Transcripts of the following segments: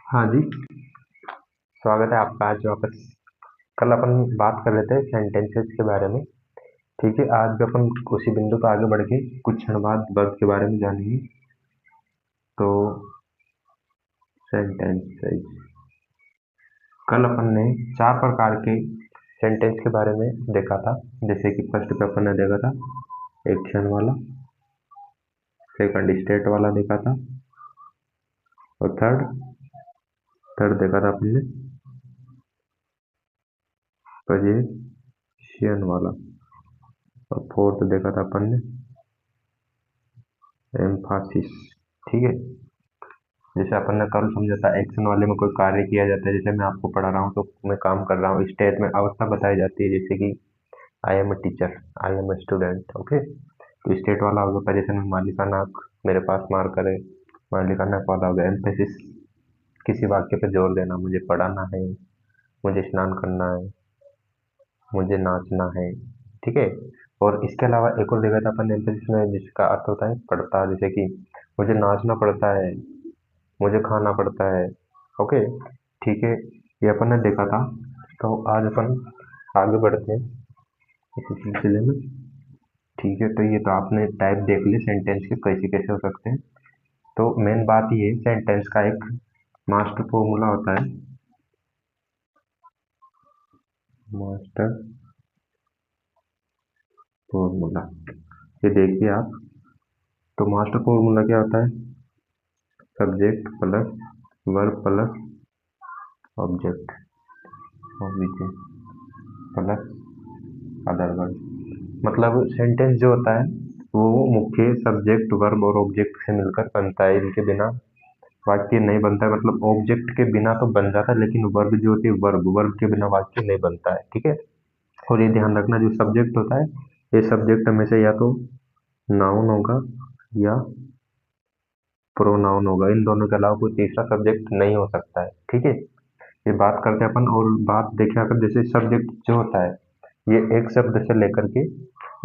हाँ जी, स्वागत है आपका आज वापस। कल अपन बात कर रहे थे सेंटेंसेस के बारे में। ठीक है, आज भी अपन उसी बिंदु पर आगे बढ़ के कुछ क्षण बाद वर्ब के बारे में जानेंगे। तो सेंटेंसेस, कल अपन ने 4 प्रकार के सेंटेंस के बारे में देखा था। जैसे कि फर्स्ट पे अपन ने देखा था एक्शन वाला, सेकंड स्टेट वाला देखा था, और थर्ड देखा था अपन ने पोजीशन वाला, और फोर्थ देखा था अपन ने एम्फासिस। ठीक है, जैसे अपन ने कल समझा था एक्शन वाले में कोई कार्य किया जाता है। जैसे मैं आपको पढ़ा रहा हूँ तो मैं काम कर रहा हूँ, स्टेट में अवस्था बताई जाती है, जैसे कि I am a teacher, I am a student. Okay, तो स्टेट वाला हो गया जैसे मैं मालिकाना हक, मेरे पास मार्कर है, मालिकाना हक वाला हो गया एम्फेसिस, किसी वाक्य पे जोर देना, मुझे पढ़ाना है, मुझे स्नान करना है, मुझे नाचना है। ठीक है, और इसके अलावा एक और जगह था अपन एम्फेसिस में जिसका अर्थ होता है पढ़ता, जैसे कि मुझे नाचना पड़ता है, मुझे खाना पड़ता है। ओके, ठीक है, ये अपन ने देखा था। तो आज अपन आगे बढ़ते हैं इसी सिलसिले में। ठीक है, तो ये तो आपने टाइप देख ली सेंटेंस के कैसे कैसे हो सकते हैं। तो मेन बात ये सेंटेंस का एक मास्टर फॉर्मूला होता है। मास्टर फॉर्मूला, ये देखिए आप। तो मास्टर फॉर्मूला क्या होता है? Subject plus verb plus object, object plus other word. मतलब सेंटेंस जो होता है वो मुख्य सब्जेक्ट वर्ब और ऑब्जेक्ट से मिलकर बनता है। इनके बिना वाक्य नहीं बनता है। मतलब ऑब्जेक्ट के बिना तो बन जाता है, लेकिन वर्ब जो होती है, वर्ब के बिना वाक्य नहीं बनता है। ठीक है, और ये ध्यान रखना, जो सब्जेक्ट होता है ये सब्जेक्ट हमेशा या तो नाउन होगा या प्रोनाउन होगा। इन दोनों के अलावा कोई तीसरा सब्जेक्ट नहीं हो सकता है। ठीक है, ये बात करते हैं अपन। और बात देखें अगर, जैसे सब्जेक्ट जो होता है ये एक शब्द से लेकर के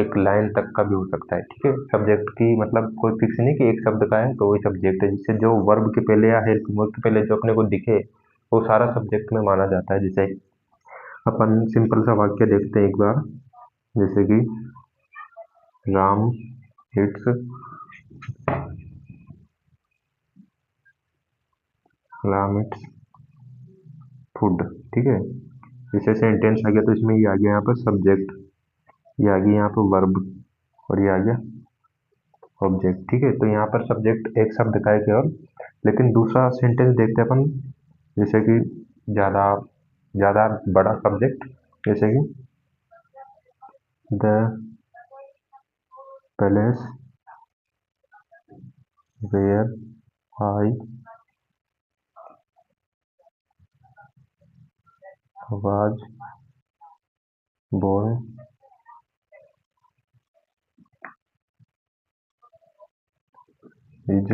एक लाइन तक का भी हो सकता है। ठीक है, सब्जेक्ट की मतलब कोई फिक्स नहीं कि एक शब्द का है तो वही सब्जेक्ट है। जिससे जो वर्ब के पहले या हेल्पिंग वर्ब के पहले जो अपने को दिखे वो सारा सब्जेक्ट में माना जाता है। जैसे अपन सिंपल सा वाक्य देखते हैं एक बार, जैसे कि Ram it's Ram its food. ठीक है, जैसे सेंटेंस आ गया तो इसमें ये आ गया यहाँ पर सब्जेक्ट, ये आ गया यहाँ पर वर्ब, और ये आ गया ऑब्जेक्ट। ठीक है, तो यहाँ पर सब्जेक्ट एक शब्द का है केवल। लेकिन दूसरा सेंटेंस देखते हैं अपन, जैसे कि ज़्यादा ज़्यादा बड़ा सब्जेक्ट, जैसे कि the palace where I was born is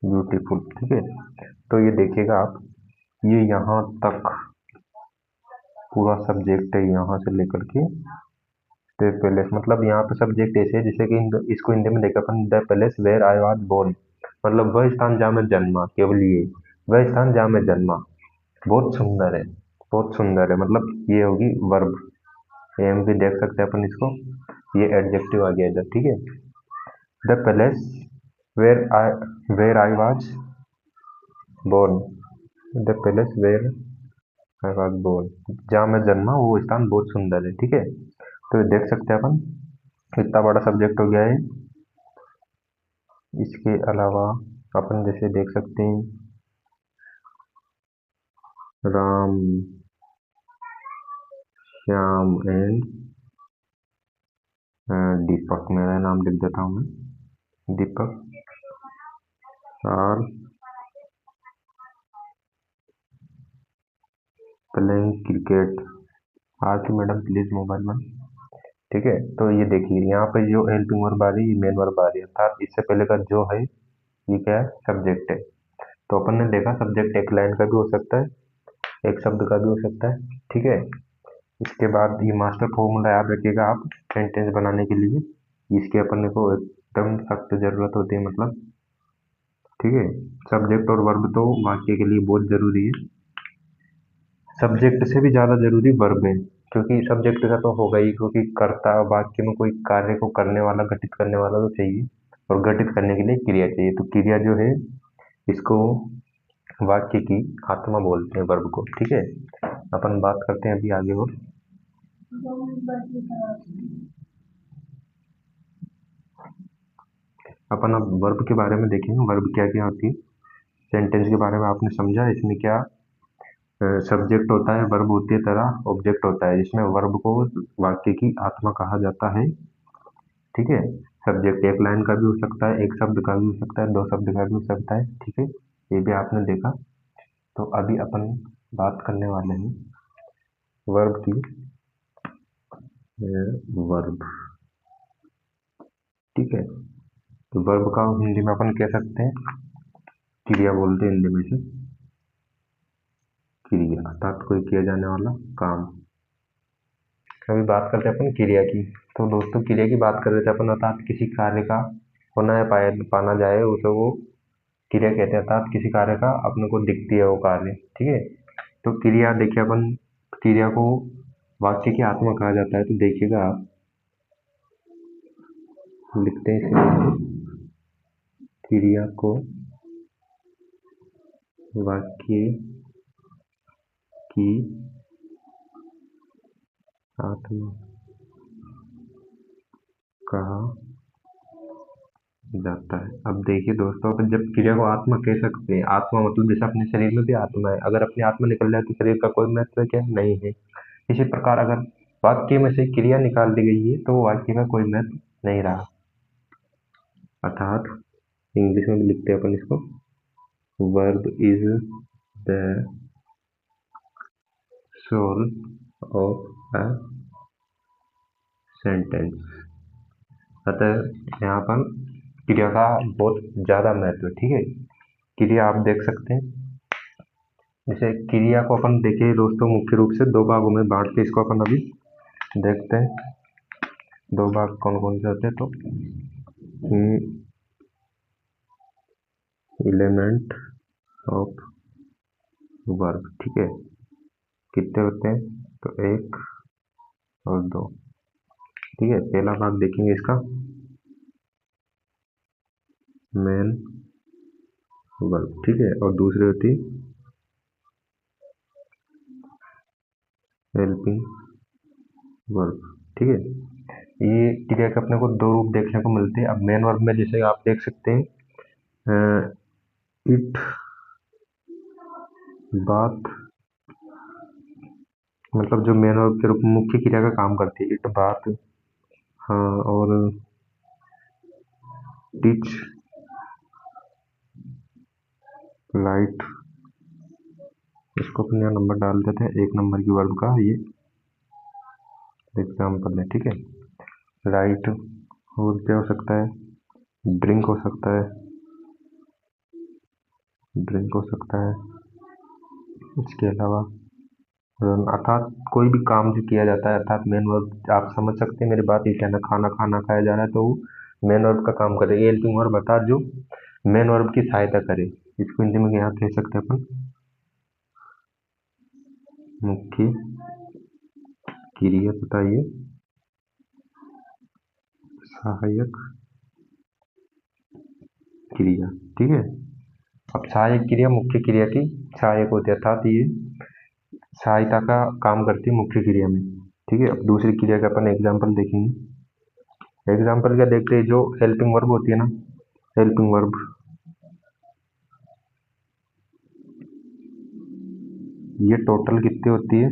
beautiful. ठीक है, तो ये देखिएगा आप, ये यहाँ तक पूरा सब्जेक्ट है, यहाँ से लेकर के द पैलेस। मतलब यहाँ पे सब्जेक्ट ऐसे है जैसे कि इसको हिंदी में देखा अपन, the palace where I was born, मतलब वह स्थान जहाँ मैं जन्मा, केवल ये वह स्थान जहाँ मैं जन्मा। बहुत सुंदर है, बहुत सुंदर है। मतलब ये होगी वर्ब, एम भी देख सकते हैं अपन इसको। ये एडजेक्टिव आ गया इधर। ठीक है, the palace where I was born, the palace where I was born, जहाँ मैं जन्मा वो स्थान बहुत सुंदर है। ठीक है, तो ये देख सकते हैं अपन, इतना बड़ा सब्जेक्ट हो गया है। इसके अलावा अपन जैसे देख सकते हैं राम श्याम एंड दीपक, मेरा नाम लिख देता हूँ मैं, Deepak are playing cricket. Aarti madam please mobile में। ठीक है, तो ये देखिए यहाँ पे जो हेल्पिंग वर्ब आ रही है, मेन वर्ब आ रही है, अर्थात इससे पहले का जो है ये क्या है, सब्जेक्ट है। तो अपन ने देखा सब्जेक्ट एक लाइन का भी हो सकता है, एक शब्द का भी हो सकता है। ठीक है, इसके बाद ये मास्टर फॉर्मूला याद रखिएगा आप सेंटेंस बनाने के लिए। इसकी अपन को एकदम सख्त जरूरत होती है, मतलब ठीक है। सब्जेक्ट और वर्ब तो वाक्य के लिए बहुत जरूरी है, सब्जेक्ट से भी ज्यादा जरूरी वर्ब है, क्योंकि सब्जेक्ट का तो होगा ही, क्योंकि कर्ता वाक्य में कोई कार्य को करने वाला, घटित करने वाला तो चाहिए, और घटित करने के लिए क्रिया चाहिए। तो क्रिया जो है इसको वाक्य की आत्मा बोलते हैं, वर्ब को, ठीक है। अपन बात करते हैं अभी आगे और अपन अब वर्ब के बारे में देखेंगे, वर्ब क्या क्या होती है। सेंटेंस के बारे में आपने समझा, इसमें क्या सब्जेक्ट होता है, वर्ब होती है तरह, ऑब्जेक्ट होता है। इसमें वर्ब को वाक्य की आत्मा कहा जाता है, ठीक है। सब्जेक्ट एक लाइन का भी हो सकता है, एक शब्द का भी हो सकता है, दो शब्द का भी हो सकता है, ठीक है। ये भी आपने देखा। तो अभी अपन बात करने वाले हैं वर्ब की। वर्ब, ठीक है। तो वर्ब का हिंदी में अपन कह सकते हैं क्रिया, बोलते हैं हिंदी में से क्रिया, अर्थात कोई किया जाने वाला काम। अभी बात करते हैं अपन क्रिया की। तो दोस्तों क्रिया की बात कर रहे थे अपन, अर्थात किसी कार्य का होना या पाना जाए उसे वो क्रिया कहते हैं, अर्थात किसी कार्य का अपने को दिखती है वो कार्य, ठीक है। तो क्रिया देखिए, अपन क्रिया को वाक्य की आत्मा कहा जाता है। तो देखिएगा आप लिखते हैं इसे, क्रिया को वाक्य की आत्मा कहा जाता है। अब देखिए दोस्तों, अपन जब क्रिया को आत्मा कह सकते हैं, आत्मा मतलब जैसे अपने शरीर में भी आत्मा है, अगर अपनी आत्मा निकल जाए तो शरीर का कोई महत्व क्या नहीं है। इसी प्रकार अगर वाक्य में से क्रिया निकाल दी गई है तो वो वाक्य का कोई महत्व नहीं रहा। अर्थात इंग्लिश में भी लिखते हैं अपन इसको, verb is the soul of a sentence. अतः यहाँ पर क्रिया का बहुत ज्यादा महत्व है, ठीक है। क्रिया आप देख सकते हैं, जैसे क्रिया को अपन देखें दोस्तों, मुख्य रूप से दो भागों में बांट के इसको अपन अभी देखते हैं। दो भाग कौन कौन से होते हैं, तो एलिमेंट ऑफ वर्ब, ठीक है। कितने होते हैं, तो एक और दो, ठीक है। पहला भाग देखेंगे इसका, मेन वर्ब, ठीक है। और दूसरी होती हेल्पिंग वर्ब, ठीक है। ये क्रिया के अपने को दो रूप देखने को मिलते हैं। अब मेन वर्ब में जैसे आप देख सकते हैं, इट, बात, मतलब जो मेन वर्ब के रूप में मुख्य क्रिया का काम करती है, इट, बात, हाँ, और टीच, लाइट। इसको अपने यहाँ नंबर डाल देते हैं, एक नंबर की वर्ब का ये एग्जाम्पल है, ठीक है। राइट, और क्या हो सकता है, ड्रिंक हो सकता है, ड्रिंक हो सकता है। इसके अलावा रन, अर्थात कोई भी काम जो किया जाता है, अर्थात मेन वर्ब आप समझ सकते हैं मेरी बात। ये कहना खाना खाना खाया जा रहा है तो वो मेन वर्ब का काम करे। ये हेल्पिंग वर्ब अर्थात जो मेन वर्ब की सहायता करे, इसको हिंदी में यहाँ कह सकते हैं अपन मुख्य क्रिया तथा ये सहायक क्रिया, ठीक है। अब सहायक क्रिया मुख्य क्रिया की सहायक होती है, अर्थात ये सहायता का काम करती है मुख्य क्रिया में, ठीक है। अब दूसरी क्रिया का अपन एग्जाम्पल देखेंगे। एग्जाम्पल क्या देखते हैं, जो हेल्पिंग वर्ब होती है ना, हेल्पिंग वर्ब, ये टोटल कितनी होती है,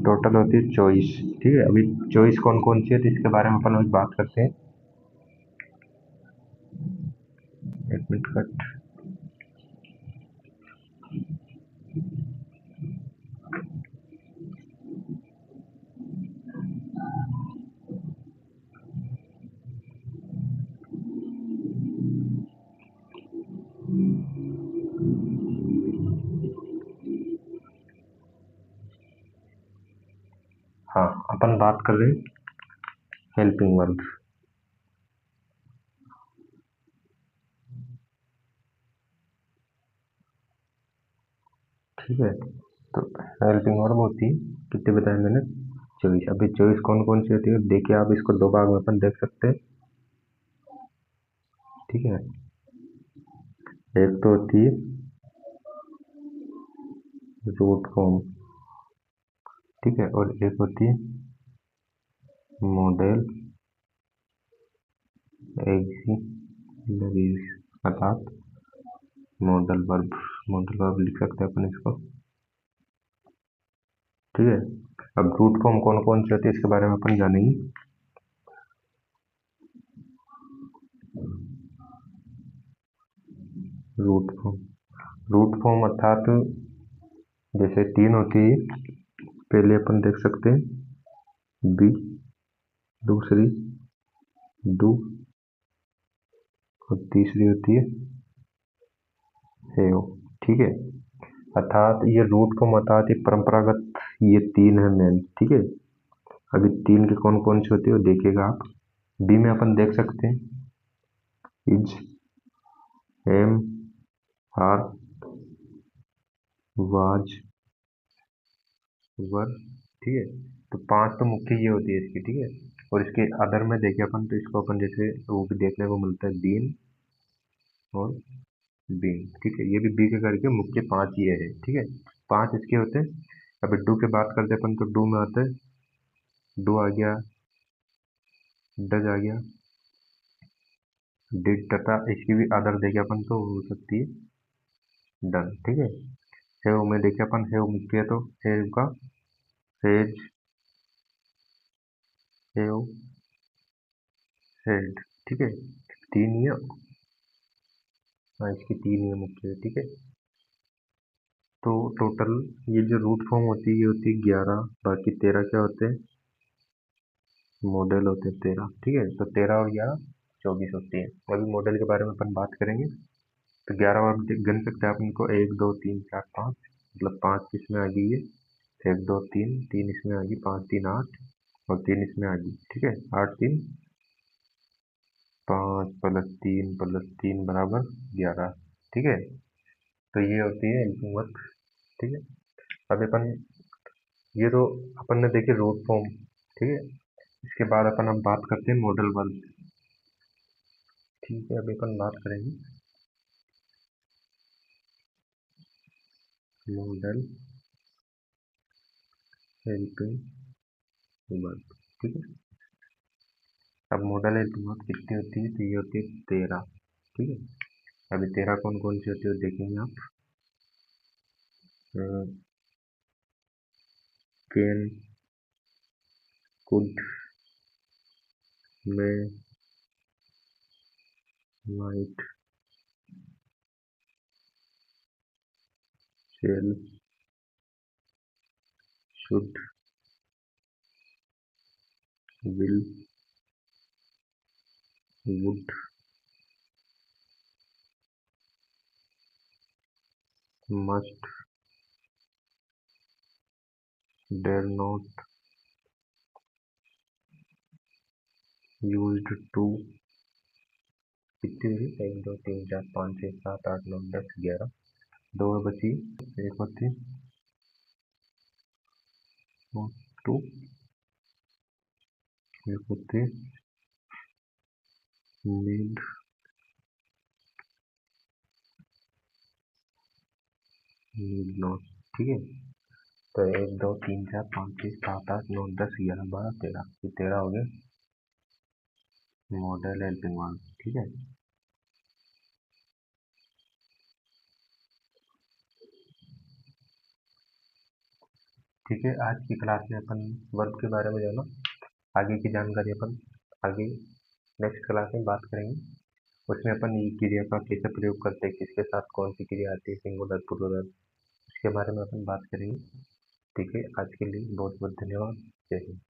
टोटल होती है 24, ठीक है। अभी 24 कौन कौन सी है, तो इसके बारे में अपन अभी बात करते हैं। एक मिनट कट। हाँ, अपन बात कर रहे हैं हेल्पिंग वर्ब। ठीक है, तो हेल्पिंग वर्ब होती है, कितने बताए मैंने, 24। अभी 24 कौन कौन सी होती है देखिए, आप इसको दो भाग में अपन देख सकते हैं। ठीक है, एक तो होती है रूट फॉर्म, ठीक है, और एक होती है मॉडल एक्सिलरीज, अर्थात मॉडल वर्ब लिख सकते हैं अपन इसको। ठीक है, अब रूट फॉर्म कौन कौन सी होती है इसके बारे में अपन जानेंगे। रूट फॉर्म अर्थात जैसे 3 होती है, पहले अपन देख सकते हैं बी, दूसरी डू, और तीसरी होती है हेव। ठीक है, अर्थात ये रूट फॉर्म अर्थात ये परंपरागत, ये 3 है मेन। ठीक है, अभी 3 के कौन कौन से होते हैं वो देखिएगा आप। बी में अपन देख सकते हैं इज, एम, आर, वाज, वर। ठीक है, तो 5 तो मुख्य ये होती है इसकी। ठीक है, और इसके अदर में देखें अपन तो इसको अपन जैसे वो भी देखने को मिलता है बीन और बीन। ठीक है, ये भी बी के करके मुख्य 5 ये है। ठीक है, 5 इसके होते हैं। अभी डू की बात करते अपन तो डू में आते हैं डू आ गया, डज आ गया, डिड, तथा इसकी भी अदर देखे अपन तो हो सकती है डन। ठीक है, हेव में देखे अपन, हेव मुख्य है तो हेव का हेज, हेव, हेड। ठीक है, 3 ये, हाँ इसकी 3 ये मुख्य है। ठीक है, तो टोटल ये जो रूट फॉर्म होती है ये होती है 11, बाकी 13 क्या होते हैं, मॉडल होते हैं 13। ठीक है, तो 13 और 11 24 होती है। अभी मॉडल के बारे में अपन बात करेंगे। तो 11 आप गिन सकते हैं आप इनको, 1 2 3 4 5, मतलब 5 इसमें आ गई है, 1 2 3, 3 इसमें आ गई, 5 3 8, और 3 इसमें आ गई। ठीक है, 8 3 5 प्लस 3 बराबर 11। ठीक है, तो ये होती है हेल्पिंग वर्ब। ठीक है, अब अपन ये तो अपन ने देखे रूट फॉर्म। ठीक है, इसके बाद अपन अब बात करते हैं मॉडल वर्ब। ठीक है, अभी अपन बात करेंगे मॉडल हेल्पिंग वर्ब। ठीक है, अब मॉडल हेल्पिंग वर्ब कितनी होती है, तो ये होती है 13। ठीक है, अभी 13 कौन कौन सी होती है देखेंगे आप। Can, could, may, might, shall, should, will, would, must, dare not, used to. कितनी हुई, 1 2 3 4 5 6 7 8 9 10 11, 2 बची, एक होती टू, एक होती नीड, नीड नॉट। ठीक है, तो 1 2 3 4 5 6 7 8 9 10 11 12 13, ये 13 हो गए मॉडल हेल्पिंग वर्ब। ठीक है, ठीक है, आज की क्लास में अपन वर्ब के बारे में जाना, आगे की जानकारी अपन आगे नेक्स्ट क्लास में बात करेंगे। उसमें अपन ये क्रिया का कैसे प्रयोग करते हैं, किसके साथ कौन सी क्रिया आती है, सिंगुलर प्लूरल, इसके बारे में अपन बात करेंगे। ठीक है, आज के लिए बहुत बहुत धन्यवाद। जय हिंद।